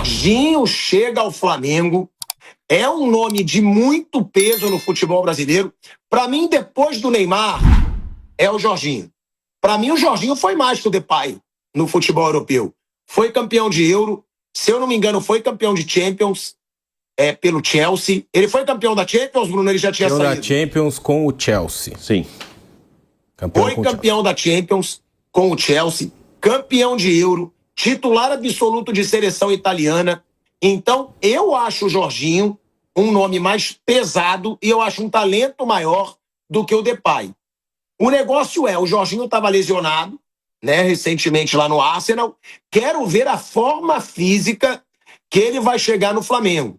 Jorginho chega ao Flamengo, é um nome de muito peso no futebol brasileiro. Para mim, depois do Neymar, é o Jorginho. Para mim, o Jorginho foi mais que o Depay no futebol europeu. Foi campeão de Euro, se eu não me engano, foi campeão de Champions pelo Chelsea. Ele foi campeão da Champions, Bruno, ele já tinha saído. Campeão da Champions com o Chelsea. Sim. Foi campeão da Champions com o Chelsea, campeão de Euro, titular absoluto de seleção italiana. Então, eu acho o Jorginho um nome mais pesado e eu acho um talento maior do que o Depay. O negócio o Jorginho estava lesionado, né, recentemente lá no Arsenal. Quero ver a forma física que ele vai chegar no Flamengo.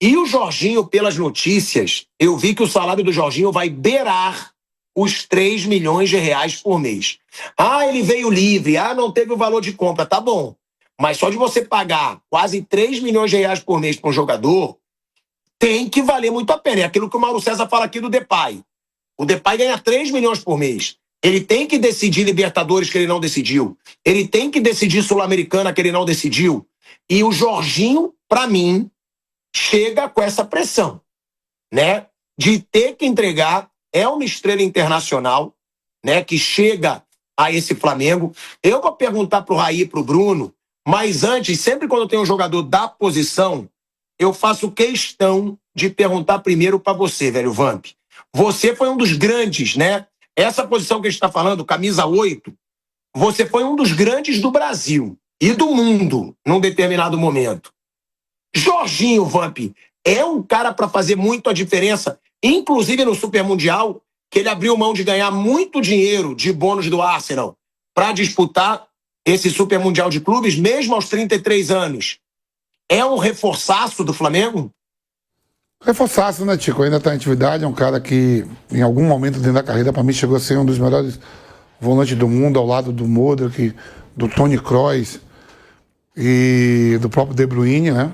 E o Jorginho, pelas notícias, eu vi que o salário do Jorginho vai beirar os 3 milhões de reais por mês. Ah, ele veio livre, não teve o valor de compra, tá bom. Mas só de você pagar quase 3 milhões de reais por mês para um jogador, tem que valer muito a pena. É aquilo que o Mauro César fala aqui do Depay. O Depay ganha 3 milhões por mês. Ele tem que decidir Libertadores que ele não decidiu. Ele tem que decidir Sul-Americana que ele não decidiu. E o Jorginho, para mim, chega com essa pressão, né? De ter que entregar, é uma estrela internacional, né? Que chega a esse Flamengo. Eu vou perguntar pro Raí e pro Bruno, mas antes, sempre quando tem um jogador da posição, eu faço questão de perguntar primeiro para você, velho Vamp. Você foi um dos grandes, né? Essa posição que a gente está falando, camisa 8, você foi um dos grandes do Brasil e do mundo num determinado momento. Jorginho, Vamp, é um cara para fazer muito a diferença, inclusive no Super Mundial, que ele abriu mão de ganhar muito dinheiro de bônus do Arsenal para disputar esse Super Mundial de Clubes, mesmo aos 33 anos. É um reforçaço do Flamengo? Reforçaço, né, Tico? Ainda está em atividade, é um cara que, em algum momento dentro da carreira, para mim, chegou a ser um dos melhores volantes do mundo, ao lado do Modric, do Toni Kroos e do próprio De Bruyne, né?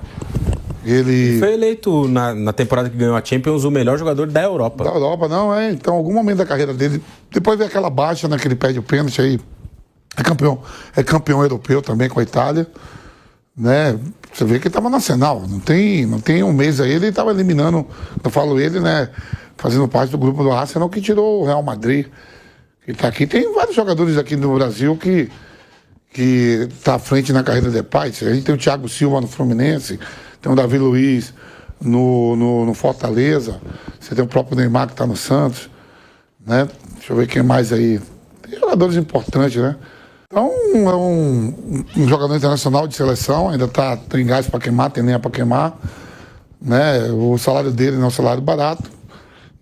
Ele foi eleito, na temporada que ganhou a Champions, o melhor jogador da Europa. Da Europa, não, Então, em algum momento da carreira dele, depois veio aquela baixa, né, que ele perde o pênalti aí, é campeão europeu também com a Itália, né? Você vê que ele estava no Arsenal, não tem um mês aí, ele estava eliminando, eu falo ele, né, fazendo parte do grupo do Arsenal que tirou o Real Madrid. Ele tá aqui, tem vários jogadores aqui no Brasil que tá à frente na carreira do Depay. A gente tem o Thiago Silva no Fluminense, tem o Davi Luiz no Fortaleza, você tem o próprio Neymar que está no Santos, né? Deixa eu ver quem mais aí. Tem jogadores importantes, né? Então, é um jogador internacional de seleção, ainda tem gás para queimar, tem lenha para queimar, né? O salário dele não é um salário barato,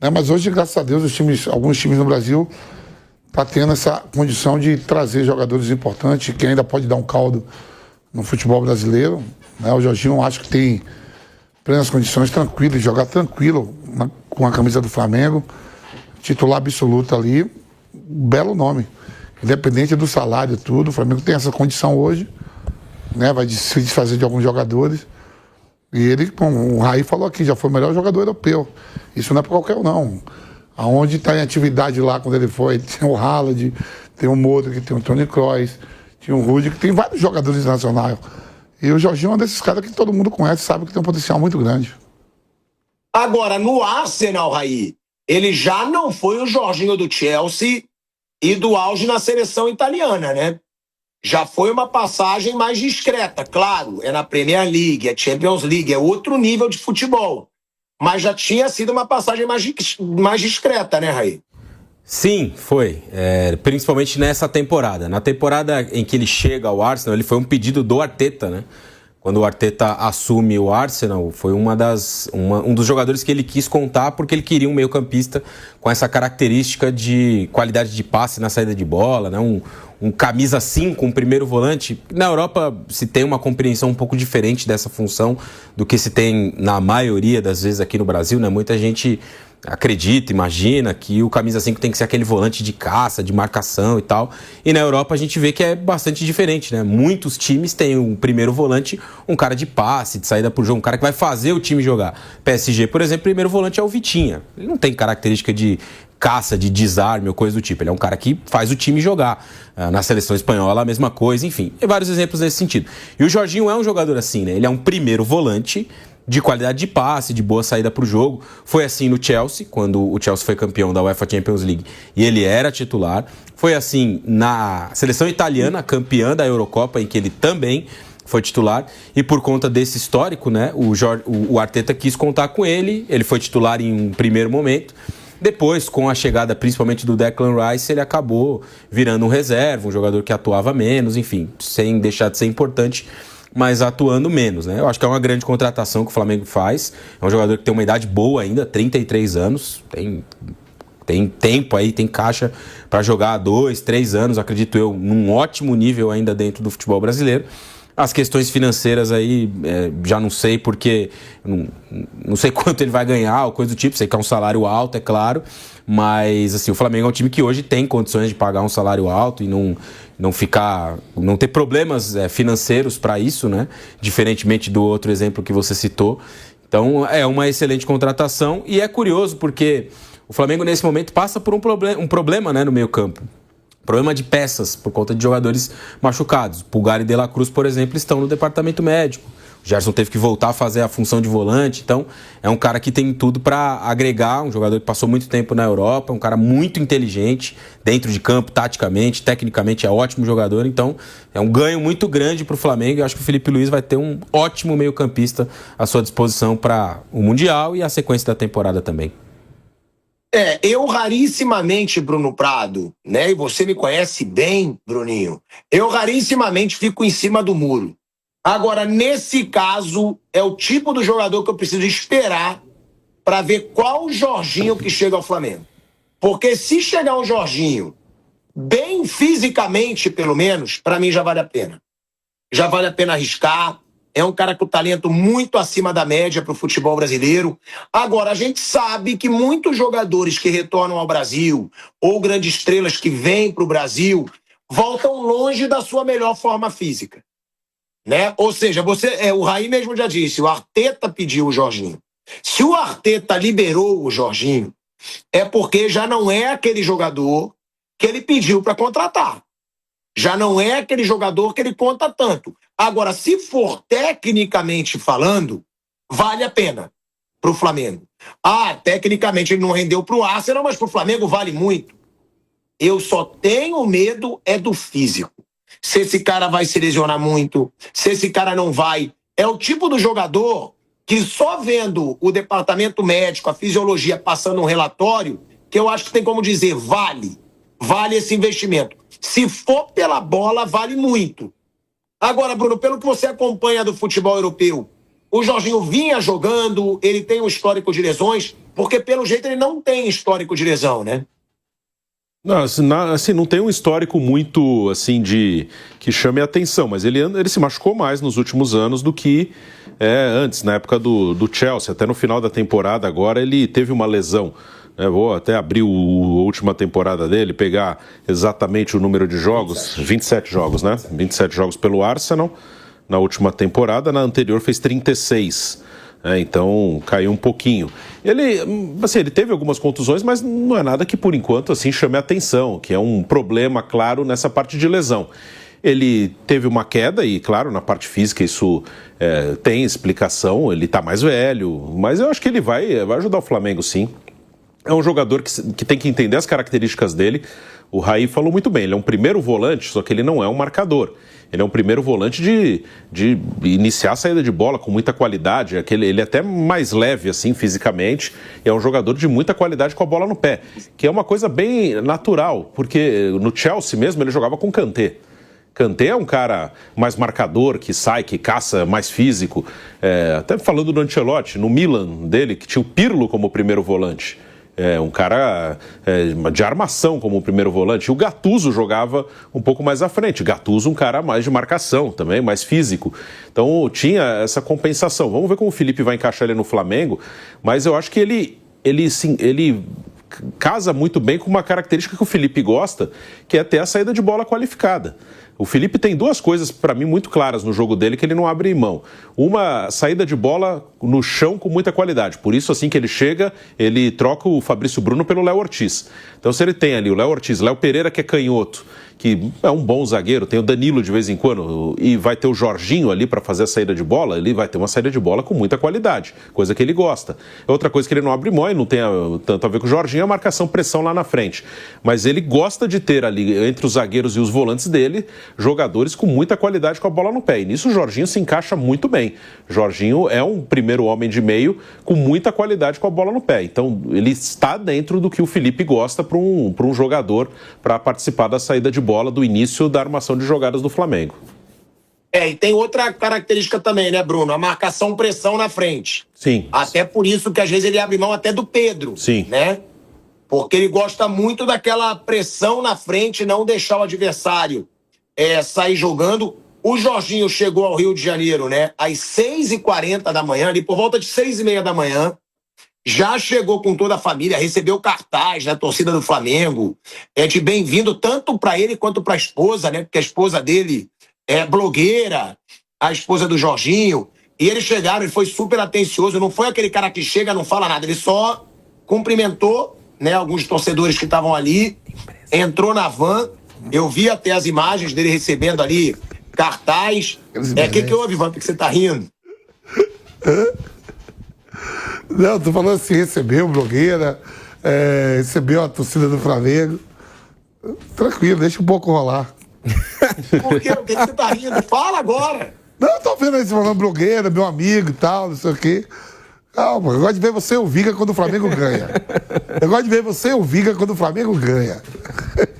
né? Mas hoje, graças a Deus, alguns times no Brasil tá tendo essa condição de trazer jogadores importantes que ainda pode dar um caldo no futebol brasileiro, né? O Jorginho, acho que tem plenas condições, tranquilo, de jogar tranquilo com a camisa do Flamengo, titular absoluto ali, belo nome. Independente do salário e tudo, o Flamengo tem essa condição hoje, né? Vai se desfazer de alguns jogadores. E ele, como o Raí falou aqui, já foi o melhor jogador europeu. Isso não é para qualquer um, não. Aonde está em atividade lá, quando ele foi, tem o Haaland, tem o Modric, tem o Toni Kroos, tem o Rudi, que tem vários jogadores nacionais. E o Jorginho é um desses caras que todo mundo conhece, sabe que tem um potencial muito grande. Agora, no Arsenal, Raí, ele já não foi o Jorginho do Chelsea e do auge na seleção italiana, né? Já foi uma passagem mais discreta, claro, é na Premier League, é Champions League, é outro nível de futebol. Mas já tinha sido uma passagem mais discreta, né, Raí? Sim, foi. Principalmente nessa temporada. Na temporada em que ele chega ao Arsenal, ele foi um pedido do Arteta, né? Quando o Arteta assume o Arsenal, foi um dos jogadores que ele quis contar porque ele queria um meio-campista com essa característica de qualidade de passe na saída de bola, né? Um camisa 5, um primeiro volante. Na Europa se tem uma compreensão um pouco diferente dessa função do que se tem na maioria das vezes aqui no Brasil, né? Muita gente acredita, imagina que o camisa 5 tem que ser aquele volante de caça, de marcação e tal. E na Europa a gente vê que é bastante diferente, né? Muitos times têm um primeiro volante, um cara de passe, de saída por jogo, um cara que vai fazer o time jogar. PSG, por exemplo, o primeiro volante é o Vitinha. Ele não tem característica de caça, de desarme ou coisa do tipo. Ele é um cara que faz o time jogar. Na seleção espanhola, a mesma coisa, enfim. Tem vários exemplos nesse sentido. E o Jorginho é um jogador assim, né? Ele é um primeiro volante de qualidade de passe, de boa saída para o jogo. Foi assim no Chelsea, quando o Chelsea foi campeão da UEFA Champions League e ele era titular. Foi assim na seleção italiana, campeã da Eurocopa, em que ele também foi titular. E por conta desse histórico, né, o Arteta quis contar com ele. Ele foi titular em um primeiro momento. Depois, com a chegada principalmente do Declan Rice, ele acabou virando um reserva, um jogador que atuava menos, enfim, sem deixar de ser importante, mas atuando menos, né? Eu acho que é uma grande contratação que o Flamengo faz. É um jogador que tem uma idade boa ainda, 33 anos, tem tempo aí, tem caixa para jogar há 2, 3 anos, acredito eu, num ótimo nível ainda dentro do futebol brasileiro. As questões financeiras aí, já não sei, porque não sei quanto ele vai ganhar ou coisa do tipo. Sei que é um salário alto, é claro, mas assim, o Flamengo é um time que hoje tem condições de pagar um salário alto e não ter problemas financeiros para isso, né? Diferentemente do outro exemplo que você citou. Então é uma excelente contratação e é curioso porque o Flamengo nesse momento passa por um problema, né, no meio campo. Problema de peças, por conta de jogadores machucados. Pulgar e De La Cruz, por exemplo, estão no departamento médico. O Gerson teve que voltar a fazer a função de volante. Então, é um cara que tem tudo para agregar. Um jogador que passou muito tempo na Europa. Um cara muito inteligente, dentro de campo, taticamente, tecnicamente é ótimo jogador. Então, é um ganho muito grande para o Flamengo. Eu acho que o Felipe Luiz vai ter um ótimo meio-campista à sua disposição para o Mundial e a sequência da temporada também. Eu rarissimamente, Bruno Prado, né? E você me conhece bem, Bruninho. Eu rarissimamente fico em cima do muro. Agora, nesse caso, é o tipo do jogador que eu preciso esperar para ver qual Jorginho que chega ao Flamengo. Porque se chegar um Jorginho, bem fisicamente, pelo menos, para mim já vale a pena. Já vale a pena arriscar. É um cara com talento muito acima da média para o futebol brasileiro. Agora, a gente sabe que muitos jogadores que retornam ao Brasil, ou grandes estrelas que vêm para o Brasil, voltam longe da sua melhor forma física. Né? Ou seja, o Raí mesmo já disse, o Arteta pediu o Jorginho. Se o Arteta liberou o Jorginho, é porque já não é aquele jogador que ele pediu para contratar. Já não é aquele jogador que ele conta tanto. Agora, se for tecnicamente falando, vale a pena para o Flamengo. Tecnicamente ele não rendeu para o Arsenal, mas para o Flamengo vale muito. Eu só tenho medo do físico. Se esse cara vai se lesionar muito, se esse cara não vai. É o tipo do jogador que só vendo o departamento médico, a fisiologia passando um relatório, que eu acho que tem como dizer, vale esse investimento. Se for pela bola, vale muito. Agora, Bruno, pelo que você acompanha do futebol europeu, o Jorginho vinha jogando, ele tem um histórico de lesões, porque pelo jeito ele não tem histórico de lesão, né? Não, assim, não tem um histórico muito assim que chame a atenção, mas ele se machucou mais nos últimos anos do que antes, na época do Chelsea. Até no final da temporada agora ele teve uma lesão. Vou até abrir a última temporada dele, pegar exatamente o número de jogos, 27 jogos, né? 27 jogos pelo Arsenal na última temporada, na anterior fez 36, então caiu um pouquinho. Ele teve algumas contusões, mas não é nada que por enquanto assim chame a atenção, que é um problema claro nessa parte de lesão. Ele teve uma queda e, claro, na parte física isso tem explicação, ele está mais velho, mas eu acho que ele vai ajudar o Flamengo sim. É um jogador que tem que entender as características dele. O Raí falou muito bem, ele é um primeiro volante, só que ele não é um marcador. Ele é um primeiro volante de iniciar a saída de bola com muita qualidade. Ele é até mais leve, assim, fisicamente. E é um jogador de muita qualidade com a bola no pé, que é uma coisa bem natural, porque no Chelsea mesmo ele jogava com Kanté. Kanté é um cara mais marcador, que sai, que caça, mais físico. Até falando do Ancelotti, no Milan dele, que tinha o Pirlo como primeiro volante. Um cara de armação como primeiro volante. E o Gattuso jogava um pouco mais à frente. Gattuso um cara mais de marcação também, mais físico. Então tinha essa compensação. Vamos ver como o Felipe vai encaixar ele no Flamengo, mas eu acho que ele casa muito bem com uma característica que o Felipe gosta, que é ter a saída de bola qualificada. O Felipe tem duas coisas, para mim, muito claras no jogo dele que ele não abre mão. Uma, saída de bola no chão com muita qualidade. Por isso, assim que ele chega, ele troca o Fabrício Bruno pelo Léo Ortiz. Então, se ele tem ali o Léo Ortiz, Léo Pereira, que é canhoto, que é um bom zagueiro, tem o Danilo de vez em quando, e vai ter o Jorginho ali para fazer a saída de bola, ele vai ter uma saída de bola com muita qualidade, coisa que ele gosta. Outra coisa que ele não abre mão, e não tem tanto a ver com o Jorginho, é a marcação-pressão lá na frente. Mas ele gosta de ter ali, entre os zagueiros e os volantes dele, jogadores com muita qualidade com a bola no pé. E nisso o Jorginho se encaixa muito bem. Jorginho é um primeiro homem de meio com muita qualidade com a bola no pé. Então ele está dentro do que o Felipe gosta para um jogador para participar da saída de bola do início da armação de jogadas do Flamengo. E tem outra característica também, né, Bruno? A marcação-pressão na frente. Sim. Até por isso que às vezes ele abre mão até do Pedro. Sim. Né? Porque ele gosta muito daquela pressão na frente, não deixar o adversário sair jogando. O Jorginho chegou ao Rio de Janeiro, né, às 6h40 da manhã, ali por volta de 6h30 da manhã. Já chegou com toda a família, recebeu cartaz da torcida do Flamengo, de bem-vindo tanto para ele quanto para a esposa, né? Porque a esposa dele é blogueira, a esposa do Jorginho. E eles chegaram, ele foi super atencioso, não foi aquele cara que chega e não fala nada, ele só cumprimentou, né, alguns torcedores que estavam ali, entrou na van, eu vi até as imagens dele recebendo ali cartaz. Que houve, Ivan? Por que você tá rindo? Não, tô falando assim, recebeu blogueira, recebeu a torcida do Flamengo. Tranquilo, deixa um pouco rolar. Por quê? Por que você tá rindo? Fala agora! Não, tô vendo aí você falando blogueira, meu amigo e tal, não sei o quê. Calma, eu gosto de ver você e o Viga quando o Flamengo ganha. Eu gosto de ver você e o Viga quando o Flamengo ganha.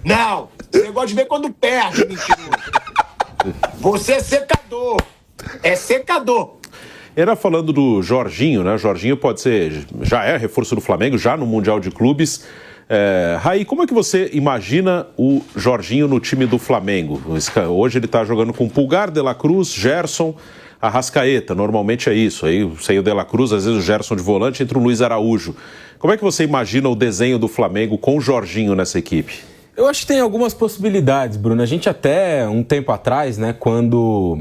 Não, você gosta de ver quando perde, mentiroso. Você é secador. É secador. Era falando do Jorginho, né? Jorginho pode ser, já é reforço do Flamengo, já no Mundial de Clubes. Raí, como é que você imagina o Jorginho no time do Flamengo? Hoje ele está jogando com Pulgar, De La Cruz, Gerson, Arrascaeta. Normalmente é isso. Aí sem o De La Cruz, às vezes o Gerson de volante, entra o Luiz Araújo. Como é que você imagina o desenho do Flamengo com o Jorginho nessa equipe? Eu acho que tem algumas possibilidades, Bruno. A gente até um tempo atrás, né, quando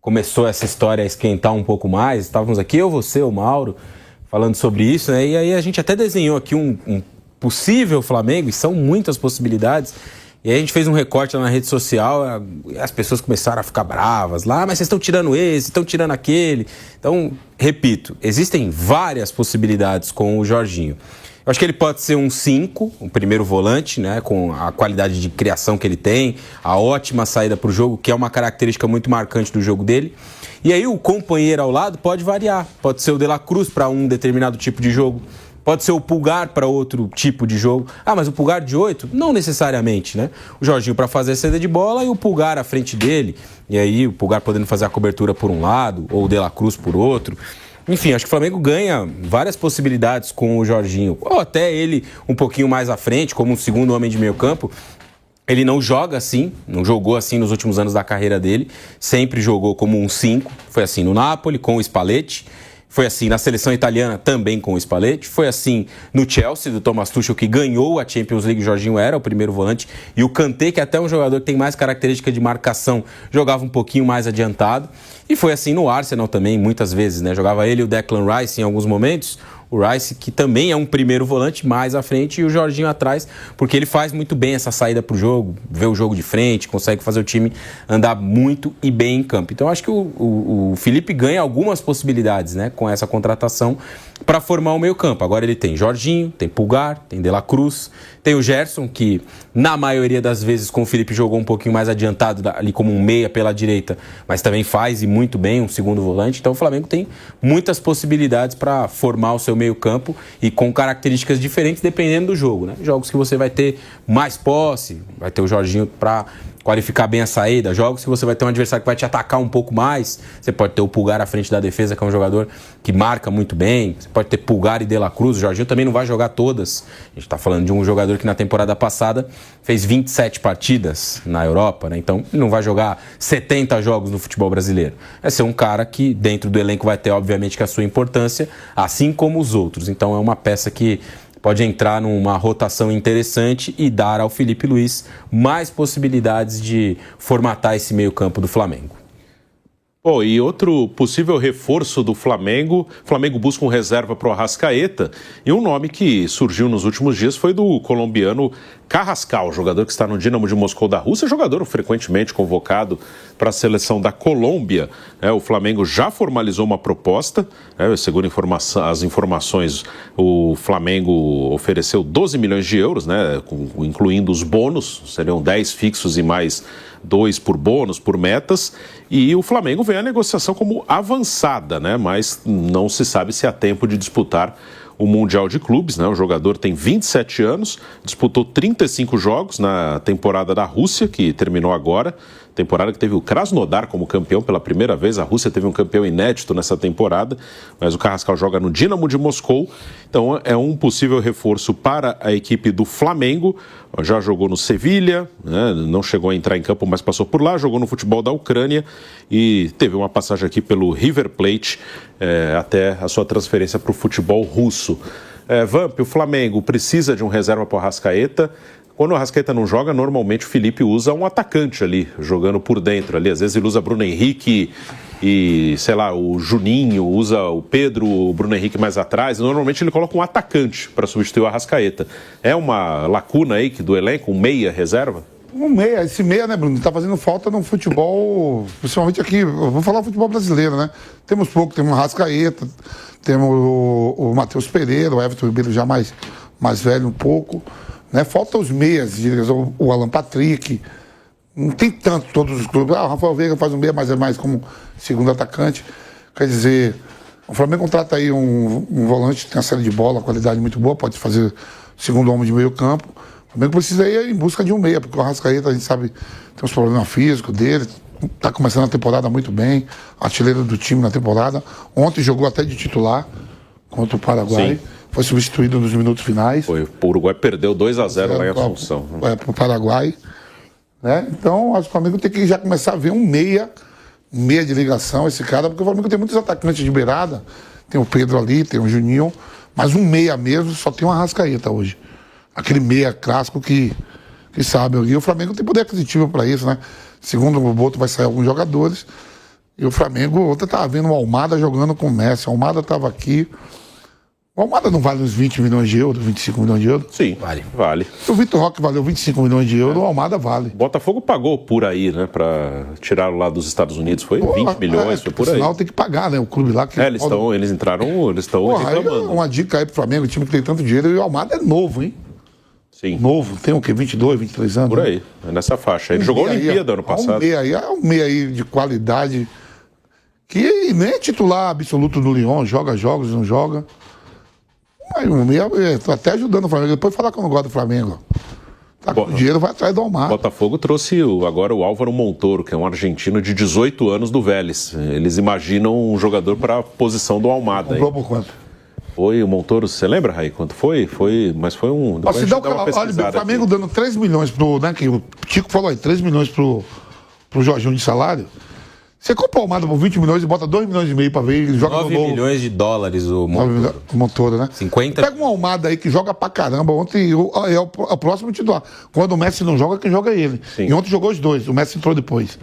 começou essa história a esquentar um pouco mais, estávamos aqui, eu, você, o Mauro, falando sobre isso, né? E aí a gente até desenhou aqui um possível Flamengo, e são muitas possibilidades. E aí a gente fez um recorte lá na rede social, as pessoas começaram a ficar bravas lá, mas vocês estão tirando esse, estão tirando aquele. Então, repito, existem várias possibilidades com o Jorginho. Eu acho que ele pode ser um 5, um primeiro volante, né, com a qualidade de criação que ele tem, a ótima saída para o jogo, que é uma característica muito marcante do jogo dele. E aí o companheiro ao lado pode variar. Pode ser o De La Cruz para um determinado tipo de jogo. Pode ser o Pulgar para outro tipo de jogo. Ah, mas o Pulgar de 8? Não necessariamente, né? O Jorginho para fazer a saída de bola e o Pulgar à frente dele. E aí o Pulgar podendo fazer a cobertura por um lado, ou o De La Cruz por outro. Enfim, acho que o Flamengo ganha várias possibilidades com o Jorginho. Ou até ele um pouquinho mais à frente, como um segundo homem de meio campo. Ele não joga assim, não jogou assim nos últimos anos da carreira dele. Sempre jogou como um 5. Foi assim no Napoli, com o Spalletti. Foi assim na seleção italiana, também com o Spalletti. Foi assim no Chelsea, do Thomas Tuchel, que ganhou a Champions League. O Jorginho era o primeiro volante. E o Kanté, que é até um jogador que tem mais característica de marcação, jogava um pouquinho mais adiantado. E foi assim no Arsenal também, muitas vezes, né? Jogava ele e o Declan Rice em alguns momentos. O Rice, que também é um primeiro volante mais à frente, e o Jorginho atrás, porque ele faz muito bem essa saída para o jogo, vê o jogo de frente, consegue fazer o time andar muito e bem em campo. Então, acho que o Felipe ganha algumas possibilidades, né, com essa contratação para formar o meio campo. Agora ele tem Jorginho, tem Pulgar, tem De La Cruz, tem o Gerson, que na maioria das vezes com o Felipe jogou um pouquinho mais adiantado, ali como um meia pela direita, mas também faz e muito bem um segundo volante. Então o Flamengo tem muitas possibilidades para formar o seu meio campo e com características diferentes dependendo do jogo, né? Jogos que você vai ter mais posse, vai ter o Jorginho para qualificar bem a saída. Jogos que você vai ter um adversário que vai te atacar um pouco mais, você pode ter o Pulgar à frente da defesa, que é um jogador que marca muito bem. Você pode ter Pulgar e De La Cruz. O Jorginho também não vai jogar todas. A gente está falando de um jogador que na temporada passada fez 27 partidas na Europa, né? Então ele não vai jogar 70 jogos no futebol brasileiro. Vai ser um cara que dentro do elenco vai ter, obviamente, que a sua importância, assim como os outros. Então é uma peça que pode entrar numa rotação interessante e dar ao Felipe Luiz mais possibilidades de formatar esse meio-campo do Flamengo. Bom, e outro possível reforço do Flamengo, o Flamengo busca um reserva para o Arrascaeta, e um nome que surgiu nos últimos dias foi do colombiano Carrascal, jogador que está no Dinamo de Moscou da Rússia, jogador frequentemente convocado para a seleção da Colômbia. O Flamengo já formalizou uma proposta, segundo as informações, o Flamengo ofereceu 12 milhões de euros, incluindo os bônus, seriam 10 fixos e mais 2 por bônus, por metas, e o Flamengo vê a negociação como avançada, mas não se sabe se há tempo de disputar o Mundial de Clubes, O jogador tem 27 anos, disputou 35 jogos na temporada da Rússia, que terminou agora, temporada que teve o Krasnodar como campeão pela primeira vez. A Rússia teve um campeão inédito nessa temporada, mas o Carrascal joga no Dinamo de Moscou, então é um possível reforço para a equipe do Flamengo. Já jogou no Sevilha, não chegou a entrar em campo, mas passou por lá, jogou no futebol da Ucrânia e teve uma passagem aqui pelo River Plate até a sua transferência para o futebol russo. Vamp, o Flamengo precisa de um reserva para o Arrascaeta. Quando o Arrascaeta não joga, normalmente o Felipe usa um atacante ali, jogando por dentro ali. Às vezes ele usa Bruno Henrique e, o Juninho, usa o Pedro, o Bruno Henrique mais atrás. Normalmente ele coloca um atacante para substituir o Arrascaeta. É uma lacuna aí do elenco, um meia reserva? Um meia, esse meia, Bruno, tá fazendo falta no futebol, principalmente aqui, vou falar futebol brasileiro, Temos pouco, temos o Arrascaeta, temos o Matheus Pereira, o Everton Ribeiro já mais velho um pouco, Falta os meias, o Alan Patrick, não tem tanto todos os clubes. O Rafael Veiga faz um meia, mas é mais como segundo atacante. Quer dizer, o Flamengo contrata aí um volante que tem uma série de bola, qualidade muito boa, pode fazer segundo homem de meio campo. O Flamengo precisa ir em busca de um meia, porque o Arrascaeta, a gente sabe, tem uns problemas físicos dele, está começando a temporada muito bem, artilheiro do time na temporada. Ontem jogou até de titular contra o Paraguai. Sim. Foi substituído nos minutos finais. O Uruguai perdeu 2-0 lá em Assunção. Para o Paraguai. Então, acho que o Flamengo tem que já começar a ver um meia de ligação, esse cara, porque o Flamengo tem muitos atacantes de beirada. Tem o Pedro ali, tem o Juninho, mas um meia mesmo só tem uma Arrascaeta hoje. Aquele meia clássico que sabe. E o Flamengo tem poder aquisitivo para isso, Segundo o Boto, vai sair alguns jogadores. E o Flamengo, ontem estava vendo o Almada jogando com o Messi. O Almada estava aqui. O Almada não vale uns 20 milhões de euros, 25 milhões de euros? Sim, vale. O Vitor Roque valeu 25 milhões de euros, o Almada vale. O Botafogo pagou por aí, para tirar lá dos Estados Unidos. Foi 20 milhões, foi por aí. Afinal, tem que pagar, o clube lá. Que eles estão reclamando. Uma dica aí pro Flamengo, o time que tem tanto dinheiro, e o Almada é novo, hein? Sim. Novo, tem o quê? 22, 23 anos? Por aí, nessa faixa. Ele jogou a Olimpíada ano passado. Um meia aí de qualidade, que nem é titular absoluto do Lyon, joga jogos, não joga. Mas o meia, tô até ajudando o Flamengo. Depois falar que eu não gosto do Flamengo. Tá com dinheiro, vai atrás do Almada. Botafogo trouxe agora o Álvaro Montoro, que é um argentino de 18 anos do Vélez. Eles imaginam um jogador para a posição do Almada. Comprou por quanto? Foi o Montoro, você lembra, Raí, quanto foi? Mas foi um... Olha, o Flamengo dando 3 milhões pro... que o Tico falou aí, 3 milhões pro Jorginho de salário. Você compra o Almada por 20 milhões e bota 2 milhões e meio pra ver, ele joga 9 milhões de dólares o Montoro. O Montoro, 50... Pega um Almada aí que joga pra caramba. Ontem é o próximo titular. Quando o Messi não joga, quem joga é ele. Sim. E ontem jogou os dois, o Messi entrou depois.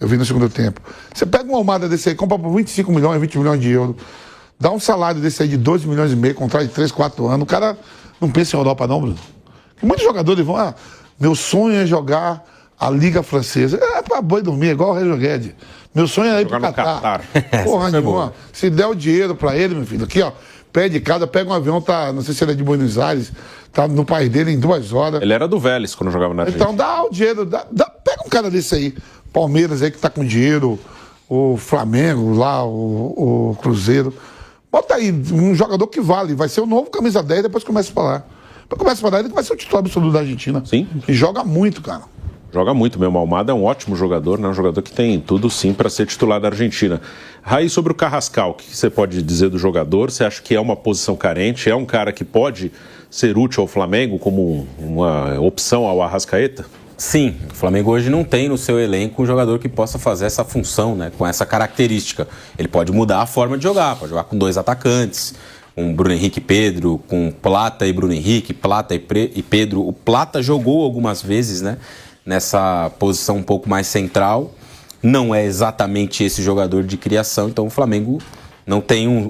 Eu vi no segundo tempo. Você pega um Almada desse aí, compra por 25 milhões, 20 milhões de euros, dá um salário desse aí de 12 milhões e meio, contrato de 3, 4 anos, o cara não pensa em Europa não, Bruno. Muitos jogadores vão, meu sonho é jogar a Liga Francesa. É pra boi dormir, igual o Rejo Guedes. Meu sonho é ir pro Catar. Porra nenhuma. Se der o dinheiro pra ele, meu filho, aqui, pé de casa, pega um avião, não sei se ele é de Buenos Aires, tá no país dele em 2 horas. Ele era do Vélez quando jogava na Argentina. Então dá o dinheiro, pega um cara desse aí, Palmeiras aí que tá com dinheiro, o Flamengo lá, o Cruzeiro. Bota aí um jogador que vale, vai ser o novo camisa 10, depois começa a falar. Depois começa a falar, ele vai ser o titular absoluto da Argentina. Sim. E joga muito, cara. Joga muito mesmo. O Almada é um ótimo jogador, um jogador que tem tudo sim para ser titular da Argentina. Raí, sobre o Carrascal, o que você pode dizer do jogador? Você acha que é uma posição carente? É um cara que pode ser útil ao Flamengo como uma opção ao Arrascaeta? Sim, o Flamengo hoje não tem no seu elenco um jogador que possa fazer essa função, com essa característica. Ele pode mudar a forma de jogar, pode jogar com 2 atacantes, com Bruno Henrique e Pedro, com Plata e Bruno Henrique, Plata e Pedro. O Plata jogou algumas vezes, né, nessa posição um pouco mais central. Não é exatamente esse jogador de criação, então o Flamengo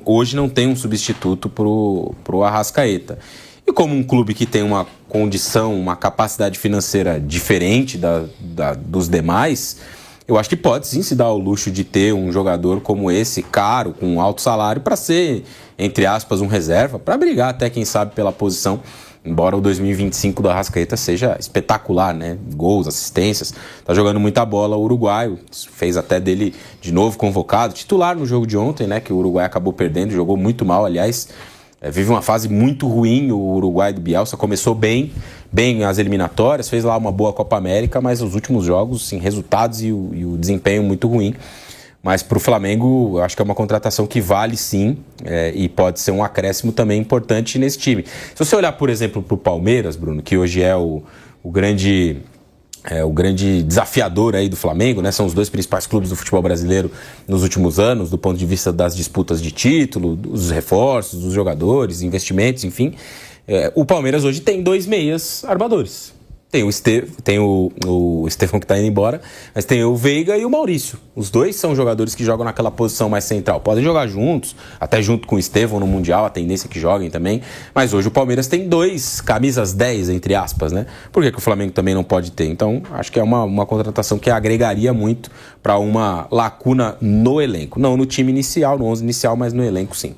hoje não tem um substituto pro Arrascaeta. E como um clube que tem uma condição, uma capacidade financeira diferente dos demais, eu acho que pode sim se dar o luxo de ter um jogador como esse, caro, com um alto salário, para ser, entre aspas, um reserva, para brigar até, quem sabe, pela posição. Embora o 2025 do Arrascaeta seja espetacular, né? Gols, assistências, tá jogando muita bola o uruguaio, fez até dele de novo convocado, titular no jogo de ontem, né? Que o Uruguai acabou perdendo, jogou muito mal, aliás, vive uma fase muito ruim o Uruguai do Bielsa, começou bem as eliminatórias, fez lá uma boa Copa América, mas os últimos jogos, sim, resultados e o desempenho muito ruim. Mas para o Flamengo, eu acho que é uma contratação que vale sim, e pode ser um acréscimo também importante nesse time. Se você olhar, por exemplo, para o Palmeiras, Bruno, que hoje é o grande desafiador aí do Flamengo, né? São os dois principais clubes do futebol brasileiro nos últimos anos, do ponto de vista das disputas de título, dos reforços, dos jogadores, investimentos, enfim. O Palmeiras hoje tem 2 meias armadores. Tem o Estevão que está indo embora, mas tem o Veiga e o Maurício. Os dois são jogadores que jogam naquela posição mais central. Podem jogar juntos, até junto com o Estevão no Mundial, a tendência é que joguem também. Mas hoje o Palmeiras tem 2 camisas 10, entre aspas, né? Por que o Flamengo também não pode ter? Então, acho que é uma contratação que agregaria muito para uma lacuna no elenco. Não no time inicial, no 11 inicial, mas no elenco sim.